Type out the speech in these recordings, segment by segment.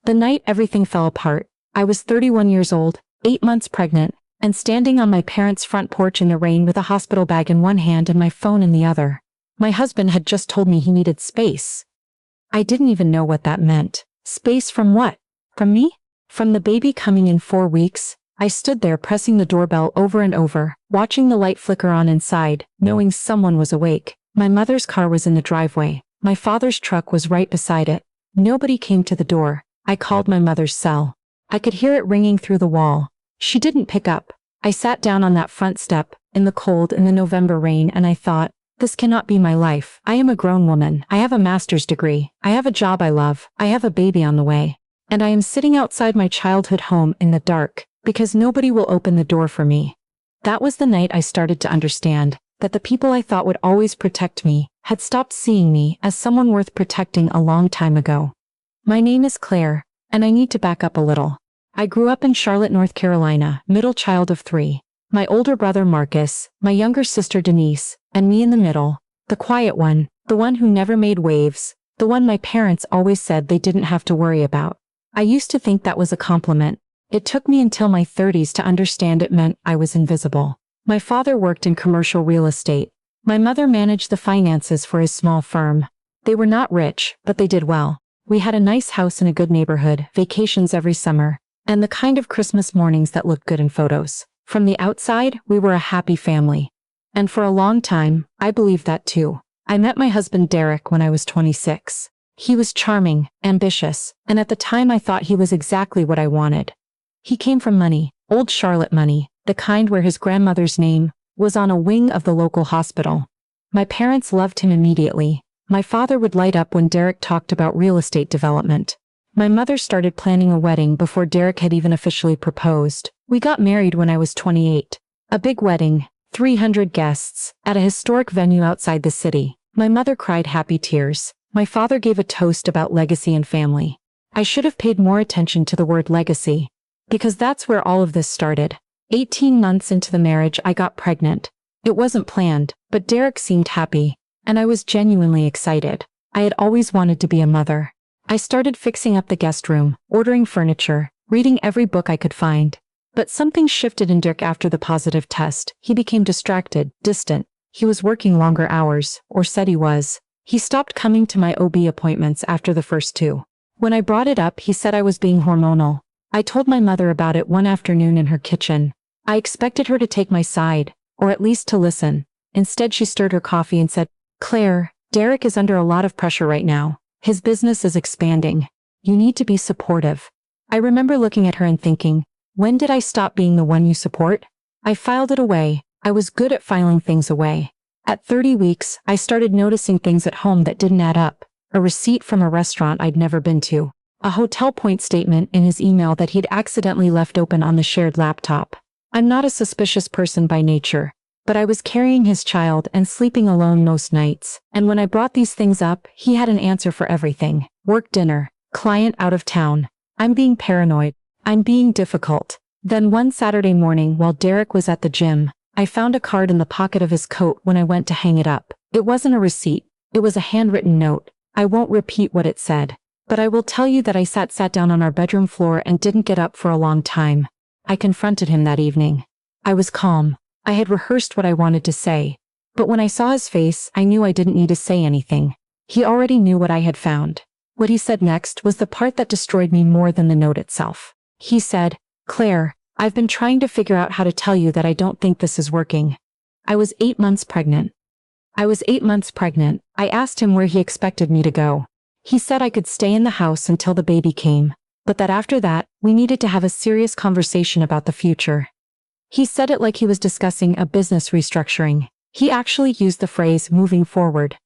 The night everything fell apart, I was 31 years old, 8 months pregnant, and standing on my parents' front porch in the rain with a hospital bag in one hand and my phone in the other. My husband had just told me he needed space. I didn't even know what that meant. Space from what? From me? From the baby coming in 4 weeks? I stood there pressing the doorbell over and over, watching the light flicker on inside, knowing someone was awake. My mother's car was in the driveway. My father's truck was right beside it. Nobody came to the door. I called my mother's cell. I could hear it ringing through the wall. She didn't pick up. I sat down on that front step, in the cold in the November rain, and I thought, this cannot be my life. I am a grown woman. I have a master's degree. I have a job I love. I have a baby on the way. And I am sitting outside my childhood home in the dark, because nobody will open the door for me. That was the night I started to understand that the people I thought would always protect me had stopped seeing me as someone worth protecting a long time ago. My name is Claire, and I need to back up a little. I grew up in Charlotte, North Carolina, middle child of 3. My older brother Marcus, my younger sister Denise, and me in the middle, the quiet one, the one who never made waves, the one my parents always said they didn't have to worry about. I used to think that was a compliment. It took me until my 30s to understand it meant I was invisible. My father worked in commercial real estate. My mother managed the finances for his small firm. They were not rich, but they did well. We had a nice house in a good neighborhood, vacations every summer, and the kind of Christmas mornings that looked good in photos. From the outside, we were a happy family. And for a long time, I believed that too. I met my husband Derek when I was 26. He was charming, ambitious, and at the time I thought he was exactly what I wanted. He came from money, old Charlotte money, the kind where his grandmother's name was on a wing of the local hospital. My parents loved him immediately. My father would light up when Derek talked about real estate development. My mother started planning a wedding before Derek had even officially proposed. We got married when I was 28. A big wedding, 300 guests, at a historic venue outside the city. My mother cried happy tears. My father gave a toast about legacy and family. I should have paid more attention to the word legacy, because that's where all of this started. 18 months into the marriage, I got pregnant. It wasn't planned, but Derek seemed happy, and I was genuinely excited. I had always wanted to be a mother. I started fixing up the guest room, ordering furniture, reading every book I could find. But something shifted in Derek after the positive test. He became distracted, distant. He was working longer hours, or said he was. He stopped coming to my OB appointments after the first 2. When I brought it up, he said I was being hormonal. I told my mother about it one afternoon in her kitchen. I expected her to take my side, or at least to listen. Instead, she stirred her coffee and said, "Claire, Derek is under a lot of pressure right now. His business is expanding. You need to be supportive." I remember looking at her and thinking, when did I stop being the one you support? I filed it away. I was good at filing things away. At 30 weeks, I started noticing things at home that didn't add up. A receipt from a restaurant I'd never been to. A hotel point statement in his email that he'd accidentally left open on the shared laptop. I'm not a suspicious person by nature, but I was carrying his child and sleeping alone most nights, and when I brought these things up, he had an answer for everything. Work dinner, client out of town. I'm being paranoid. I'm being difficult. Then one Saturday morning while Derek was at the gym, I found a card in the pocket of his coat when I went to hang it up. It wasn't a receipt. It was a handwritten note. I won't repeat what it said, but I will tell you that I sat down on our bedroom floor and didn't get up for a long time. I confronted him that evening. I was calm. I had rehearsed what I wanted to say, but when I saw his face, I knew I didn't need to say anything. He already knew what I had found. What he said next was the part that destroyed me more than the note itself. He said, "Claire, I've been trying to figure out how to tell you that I don't think this is working." I was 8 months pregnant. I asked him where he expected me to go. He said I could stay in the house until the baby came, but that after that, we needed to have a serious conversation about the future. He said it like he was discussing a business restructuring. He actually used the phrase moving forward.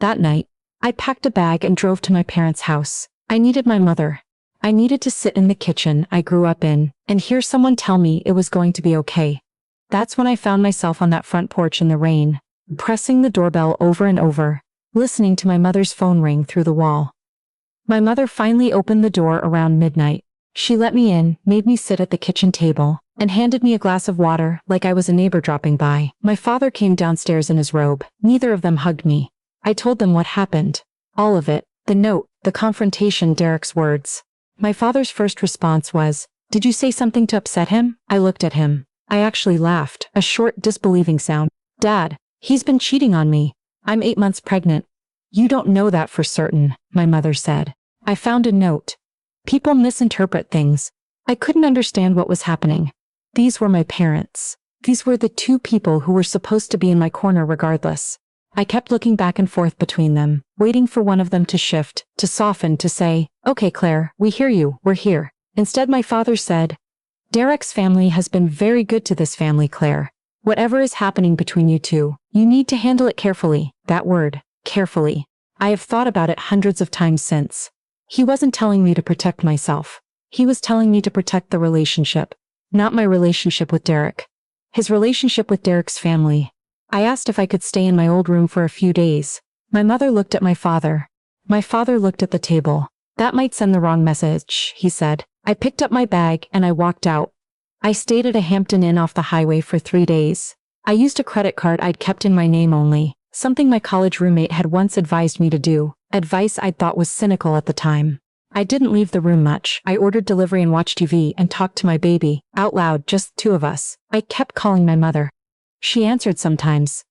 That night, I packed a bag and drove to my parents' house. I needed my mother. I needed to sit in the kitchen I grew up in and hear someone tell me it was going to be okay. That's when I found myself on that front porch in the rain, pressing the doorbell over and over, listening to my mother's phone ring through the wall. My mother finally opened the door around midnight. She let me in, made me sit at the kitchen table, and handed me a glass of water like I was a neighbor dropping by. My father came downstairs in his robe. Neither of them hugged me. I told them what happened. All of it. The note, the confrontation, Derek's words. My father's first response was, "Did you say something to upset him?" I looked at him. I actually laughed, a short, disbelieving sound. "Dad, he's been cheating on me. I'm 8 months pregnant." "You don't know that for certain," my mother said. I found a note. People misinterpret things. I couldn't understand what was happening. These were my parents. These were the two people who were supposed to be in my corner regardless. I kept looking back and forth between them, waiting for one of them to shift, to soften, to say, "Okay, Claire, we hear you, we're here." Instead, my father said, "Derek's family has been very good to this family, Claire. Whatever is happening between you two, you need to handle it carefully." That word, carefully. I have thought about it hundreds of times since. He wasn't telling me to protect myself. He was telling me to protect the relationship. Not my relationship with Derek. His relationship with Derek's family. I asked if I could stay in my old room for a few days. My mother looked at my father. My father looked at the table. "That might send the wrong message," he said. I picked up my bag and I walked out. I stayed at a Hampton Inn off the highway for 3 days. I used a credit card I'd kept in my name only, something my college roommate had once advised me to do, advice I'd thought was cynical at the time. I didn't leave the room much. I ordered delivery and watched TV and talked to my baby, out loud, just the two of us. I kept calling my mother. She answered sometimes.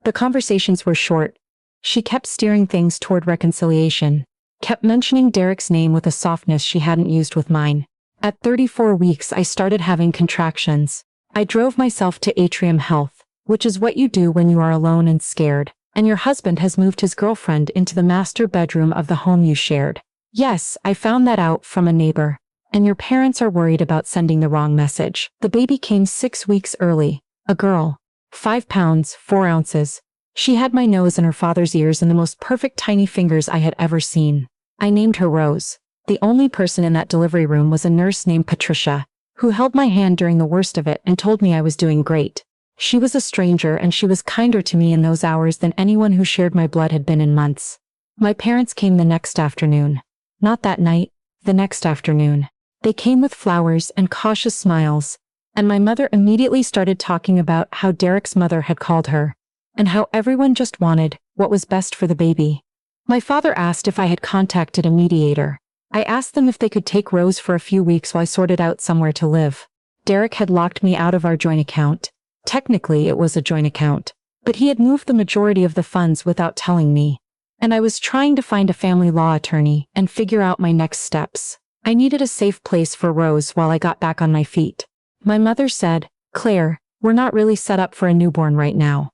The conversations were short. She kept steering things toward reconciliation, kept mentioning Derek's name with a softness she hadn't used with mine. At 34 weeks, I started having contractions. I drove myself to Atrium Health, which is what you do when you are alone and scared, and your husband has moved his girlfriend into the master bedroom of the home you shared. Yes, I found that out from a neighbor. And your parents are worried about sending the wrong message. The baby came 6 weeks early. A girl. 5 pounds, 4 ounces. She had my nose and her father's ears and the most perfect tiny fingers I had ever seen. I named her Rose. The only person in that delivery room was a nurse named Patricia, who held my hand during the worst of it and told me I was doing great. She was a stranger and she was kinder to me in those hours than anyone who shared my blood had been in months. My parents came the next afternoon. Not that night, the next afternoon. They came with flowers and cautious smiles, and my mother immediately started talking about how Derek's mother had called her, and how everyone just wanted what was best for the baby. My father asked if I had contacted a mediator. I asked them if they could take Rose for a few weeks while I sorted out somewhere to live. Derek had locked me out of our joint account. Technically, it was a joint account, but he had moved the majority of the funds without telling me. And I was trying to find a family law attorney and figure out my next steps. I needed a safe place for Rose while I got back on my feet. My mother said, "Claire, we're not really set up for a newborn right now."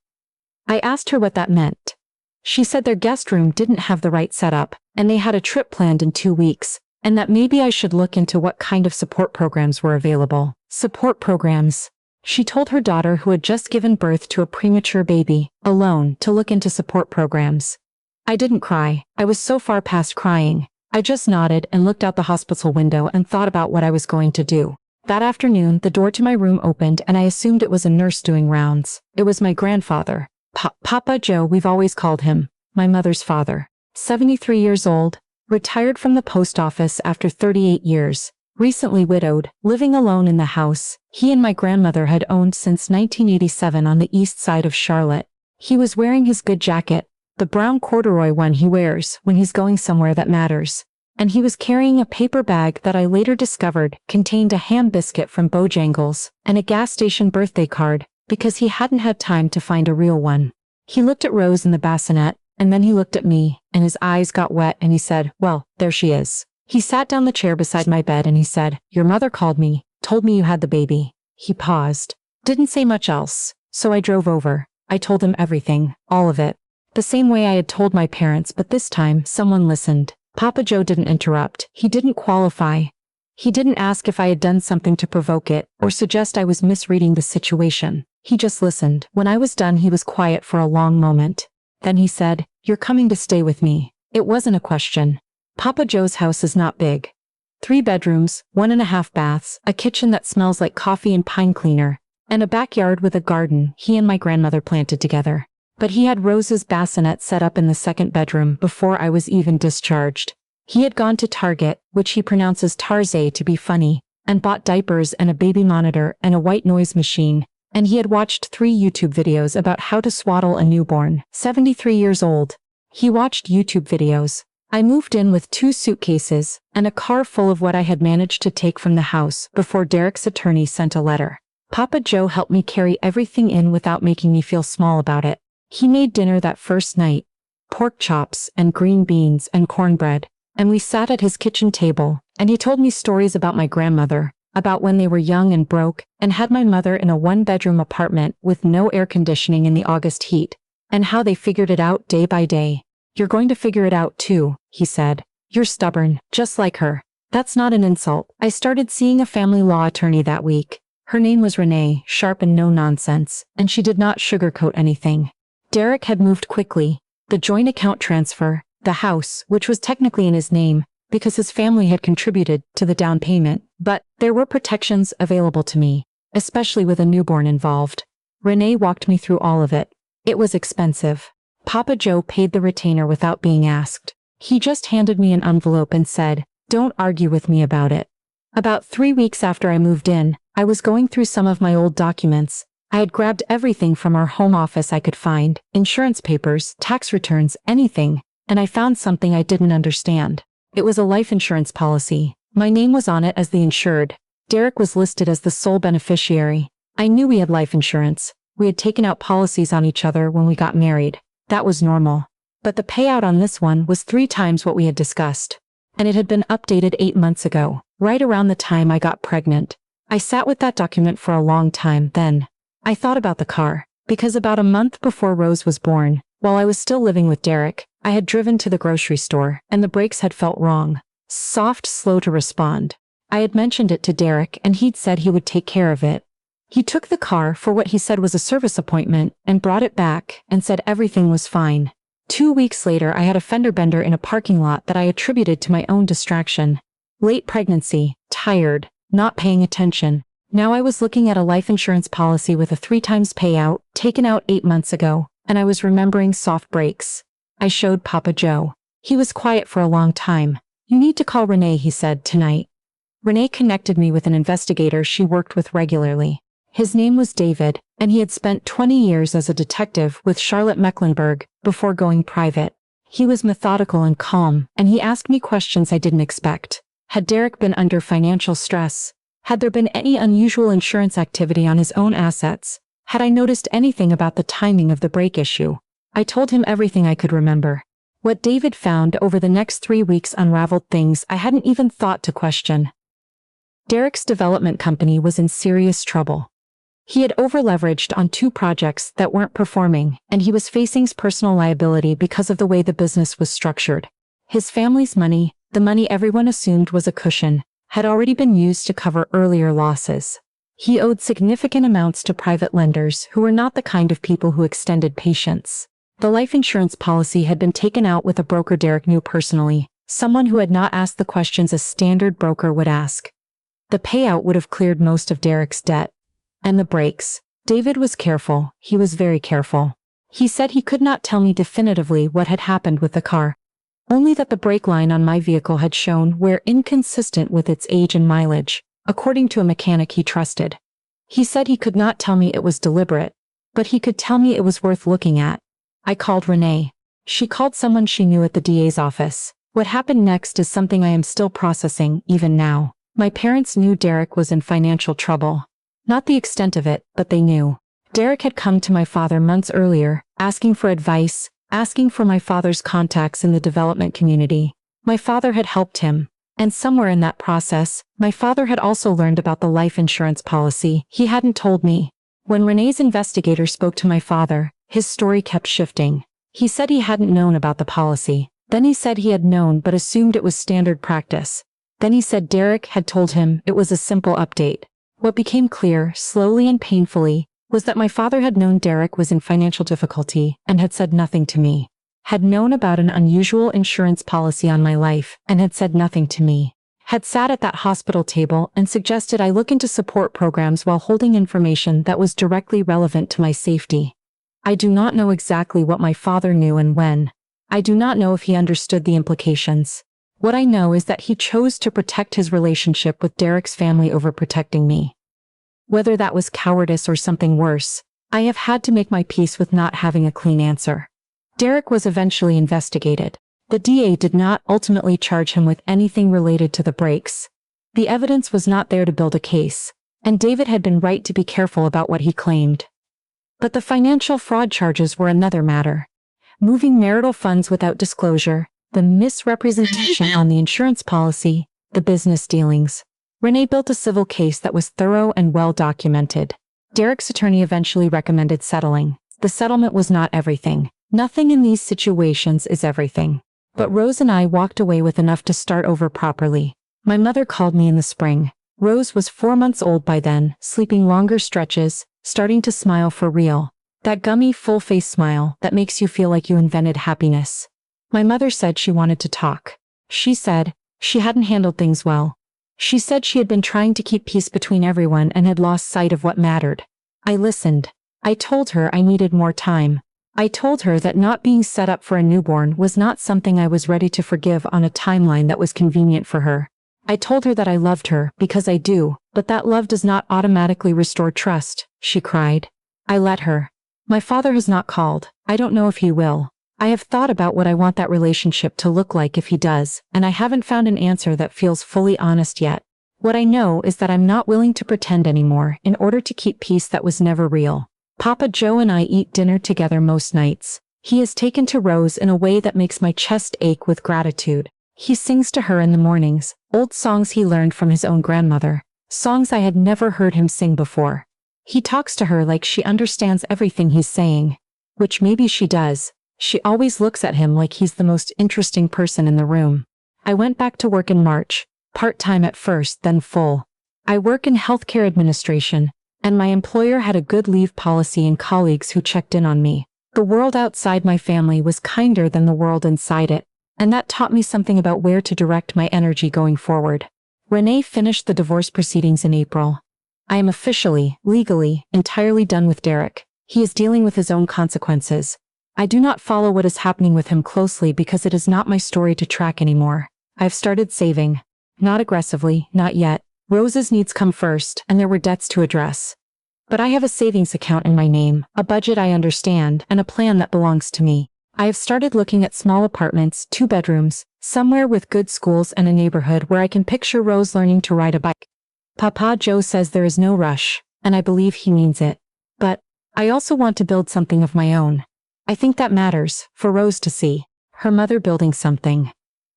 I asked her what that meant. She said their guest room didn't have the right setup, and they had a trip planned in 2 weeks, and that maybe I should look into what kind of support programs were available. Support programs. She told her daughter, who had just given birth to a premature baby, alone, to look into support programs. I didn't cry. I was so far past crying. I just nodded and looked out the hospital window and thought about what I was going to do. That afternoon, the door to my room opened and I assumed it was a nurse doing rounds. It was my grandfather. Papa Joe, we've always called him. My mother's father. 73 years old, retired from the post office after 38 years, recently widowed, living alone in the house he and my grandmother had owned since 1987 on the east side of Charlotte. He was wearing his good jacket, the brown corduroy one he wears when he's going somewhere that matters. And he was carrying a paper bag that I later discovered contained a ham biscuit from Bojangles and a gas station birthday card, because he hadn't had time to find a real one. He looked at Rose in the bassinet, and then he looked at me, and his eyes got wet and he said, "Well, there she is." He sat down the chair beside my bed and he said, "Your mother called me, told me you had the baby." He paused. Didn't say much else, so I drove over. I told him everything, all of it. The same way I had told my parents, but this time someone listened. Papa Joe didn't interrupt. He didn't qualify. He didn't ask if I had done something to provoke it or suggest I was misreading the situation. He just listened. When I was done, he was quiet for a long moment. Then he said, "You're coming to stay with me." It wasn't a question. Papa Joe's house is not big. 3 bedrooms, 1.5 baths, a kitchen that smells like coffee and pine cleaner, and a backyard with a garden he and my grandmother planted together. But he had Rose's bassinet set up in the 2nd bedroom before I was even discharged. He had gone to Target, which he pronounces Tarze to be funny, and bought diapers and a baby monitor and a white noise machine, and he had watched 3 YouTube videos about how to swaddle a newborn. 73 years old. He watched YouTube videos. I moved in with 2 suitcases and a car full of what I had managed to take from the house before Derek's attorney sent a letter. Papa Joe helped me carry everything in without making me feel small about it. He made dinner that first night, pork chops and green beans and cornbread, and we sat at his kitchen table, and he told me stories about my grandmother, about when they were young and broke, and had my mother in a 1-bedroom apartment with no air conditioning in the August heat, and how they figured it out day by day. "You're going to figure it out too," he said. "You're stubborn, just like her." That's not an insult. I started seeing a family law attorney that week. Her name was Renee, sharp and no nonsense, and she did not sugarcoat anything. Derek had moved quickly. The joint account transfer, the house, which was technically in his name, because his family had contributed to the down payment, but there were protections available to me, especially with a newborn involved. Renee walked me through all of it. It was expensive. Papa Joe paid the retainer without being asked. He just handed me an envelope and said, "Don't argue with me about it." About 3 weeks after I moved in, I was going through some of my old documents. I had grabbed everything from our home office I could find, insurance papers, tax returns, anything, and I found something I didn't understand. It was a life insurance policy. My name was on it as the insured. Derek was listed as the sole beneficiary. I knew we had life insurance. We had taken out policies on each other when we got married. That was normal. But the payout on this one was 3 times what we had discussed. And it had been updated 8 months ago, right around the time I got pregnant. I sat with that document for a long time then. I thought about the car, because about a month before Rose was born, while I was still living with Derek, I had driven to the grocery store, and the brakes had felt wrong. Soft, slow to respond. I had mentioned it to Derek, and he'd said he would take care of it. He took the car for what he said was a service appointment, and brought it back, and said everything was fine. 2 weeks later, I had a fender bender in a parking lot that I attributed to my own distraction. Late pregnancy, tired, not paying attention. Now I was looking at a life insurance policy with a 3 times payout, taken out 8 months ago, and I was remembering soft brakes. I showed Papa Joe. He was quiet for a long time. "You need to call Renee," he said, "tonight." Renee connected me with an investigator she worked with regularly. His name was David, and he had spent 20 years as a detective with Charlotte Mecklenburg before going private. He was methodical and calm, and he asked me questions I didn't expect. Had Derek been under financial stress? Had there been any unusual insurance activity on his own assets? Had I noticed anything about the timing of the brake issue? I told him everything I could remember. What David found over the next 3 weeks unraveled things I hadn't even thought to question. Derek's development company was in serious trouble. He had over-leveraged on 2 projects that weren't performing, and he was facing personal liability because of the way the business was structured. His family's money, the money everyone assumed was a cushion, had already been used to cover earlier losses. He owed significant amounts to private lenders who were not the kind of people who extended patience. The life insurance policy had been taken out with a broker Derek knew personally, someone who had not asked the questions a standard broker would ask. The payout would have cleared most of Derek's debt. And the brakes. David was careful. He was very careful. He said he could not tell me definitively what had happened with the car. Only that the brake line on my vehicle had shown wear inconsistent with its age and mileage, according to a mechanic he trusted. He said he could not tell me it was deliberate, but he could tell me it was worth looking at. I called Renee. She called someone she knew at the DA's office. What happened next is something I am still processing, even now. My parents knew Derek was in financial trouble. Not the extent of it, but they knew. Derek had come to my father months earlier, asking for advice, asking for my father's contacts in the development community. My father had helped him, and somewhere in that process, my father had also learned about the life insurance policy he hadn't told me. When Renee's investigator spoke to my father, his story kept shifting. He said he hadn't known about the policy. Then he said he had known but assumed it was standard practice. Then he said Derek had told him it was a simple update. What became clear, slowly and painfully, was that my father had known Derek was in financial difficulty and had said nothing to me. Had known about an unusual insurance policy on my life and had said nothing to me. Had sat at that hospital table and suggested I look into support programs while holding information that was directly relevant to my safety. I do not know exactly what my father knew and when. I do not know if he understood the implications. What I know is that he chose to protect his relationship with Derek's family over protecting me. Whether that was cowardice or something worse, I have had to make my peace with not having a clean answer. Derek was eventually investigated. The DA did not ultimately charge him with anything related to the breaks. The evidence was not there to build a case, and David had been right to be careful about what he claimed. But the financial fraud charges were another matter. Moving marital funds without disclosure, the misrepresentation on the insurance policy, the business dealings. Renee built a civil case that was thorough and well documented. Derek's attorney eventually recommended settling. The settlement was not everything. Nothing in these situations is everything. But Rose and I walked away with enough to start over properly. My mother called me in the spring. Rose was 4 months old by then, sleeping longer stretches, starting to smile for real. That gummy, full-face smile that makes you feel like you invented happiness. My mother said she wanted to talk. She said she hadn't handled things well. She said she had been trying to keep peace between everyone and had lost sight of what mattered. I listened. I told her I needed more time. I told her that not being set up for a newborn was not something I was ready to forgive on a timeline that was convenient for her. I told her that I loved her, because I do, but that love does not automatically restore trust, she cried. I let her. My father has not called. I don't know if he will. I have thought about what I want that relationship to look like if he does, and I haven't found an answer that feels fully honest yet. What I know is that I'm not willing to pretend anymore in order to keep peace that was never real. Papa Joe and I eat dinner together most nights. He has taken to Rose in a way that makes my chest ache with gratitude. He sings to her in the mornings, old songs he learned from his own grandmother, songs I had never heard him sing before. He talks to her like she understands everything he's saying, which maybe she does. She always looks at him like he's the most interesting person in the room. I went back to work in March, part-time at first, then full. I work in healthcare administration, and my employer had a good leave policy and colleagues who checked in on me. The world outside my family was kinder than the world inside it, and that taught me something about where to direct my energy going forward. Renee finished the divorce proceedings in April. I am officially, legally, entirely done with Derek. He is dealing with his own consequences. I do not follow what is happening with him closely because it is not my story to track anymore. I've started saving. Not aggressively, not yet. Rose's needs come first, and there were debts to address. But I have a savings account in my name, a budget I understand, and a plan that belongs to me. I have started looking at small apartments, 2 bedrooms, somewhere with good schools and a neighborhood where I can picture Rose learning to ride a bike. Papa Joe says there is no rush, and I believe he means it. But I also want to build something of my own. I think that matters, for Rose to see. Her mother building something.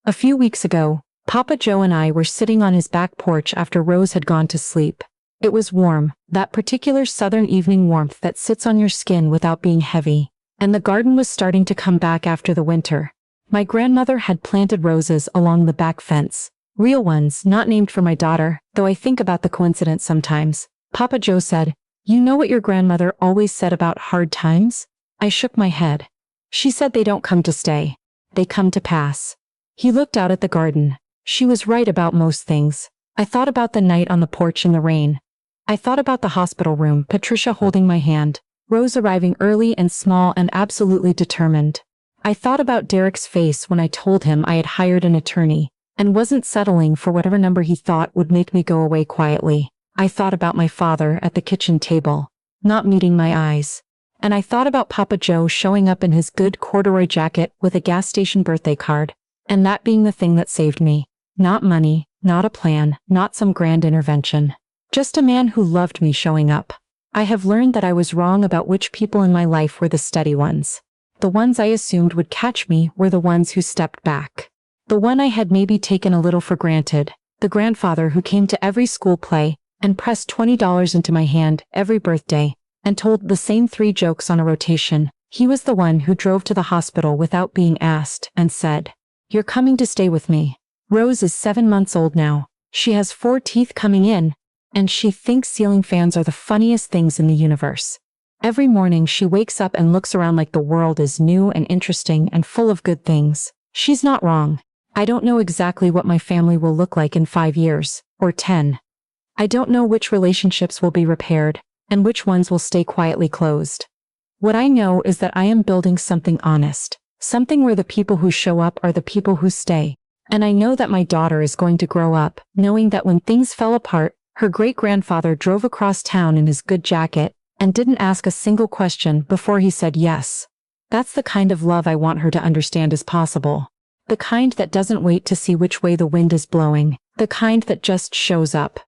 A few weeks ago, Papa Joe and I were sitting on his back porch after Rose had gone to sleep. It was warm, that particular southern evening warmth that sits on your skin without being heavy, and the garden was starting to come back after the winter. My grandmother had planted roses along the back fence. Real ones, not named for my daughter, though I think about the coincidence sometimes. Papa Joe said, "You know what your grandmother always said about hard times?" I shook my head. She said they don't come to stay. They come to pass. He looked out at the garden. She was right about most things. I thought about the night on the porch in the rain. I thought about the hospital room, Patricia holding my hand, Rose arriving early and small and absolutely determined. I thought about Derek's face when I told him I had hired an attorney and wasn't settling for whatever number he thought would make me go away quietly. I thought about my father at the kitchen table, not meeting my eyes. And I thought about Papa Joe showing up in his good corduroy jacket with a gas station birthday card, and that being the thing that saved me. Not money, not a plan, not some grand intervention. Just a man who loved me showing up. I have learned that I was wrong about which people in my life were the steady ones. The ones I assumed would catch me were the ones who stepped back. The one I had maybe taken a little for granted, the grandfather who came to every school play and pressed $20 into my hand every birthday and told the same 3 jokes on a rotation. He was the one who drove to the hospital without being asked and said, "You're coming to stay with me." Rose is 7 months old now. She has 4 teeth coming in, and she thinks ceiling fans are the funniest things in the universe. Every morning she wakes up and looks around like the world is new and interesting and full of good things. She's not wrong. I don't know exactly what my family will look like in 5 years, or 10. I don't know which relationships will be repaired, and which ones will stay quietly closed. What I know is that I am building something honest, something where the people who show up are the people who stay. And I know that my daughter is going to grow up, knowing that when things fell apart, her great-grandfather drove across town in his good jacket, and didn't ask a single question before he said yes. That's the kind of love I want her to understand is possible. The kind that doesn't wait to see which way the wind is blowing. The kind that just shows up.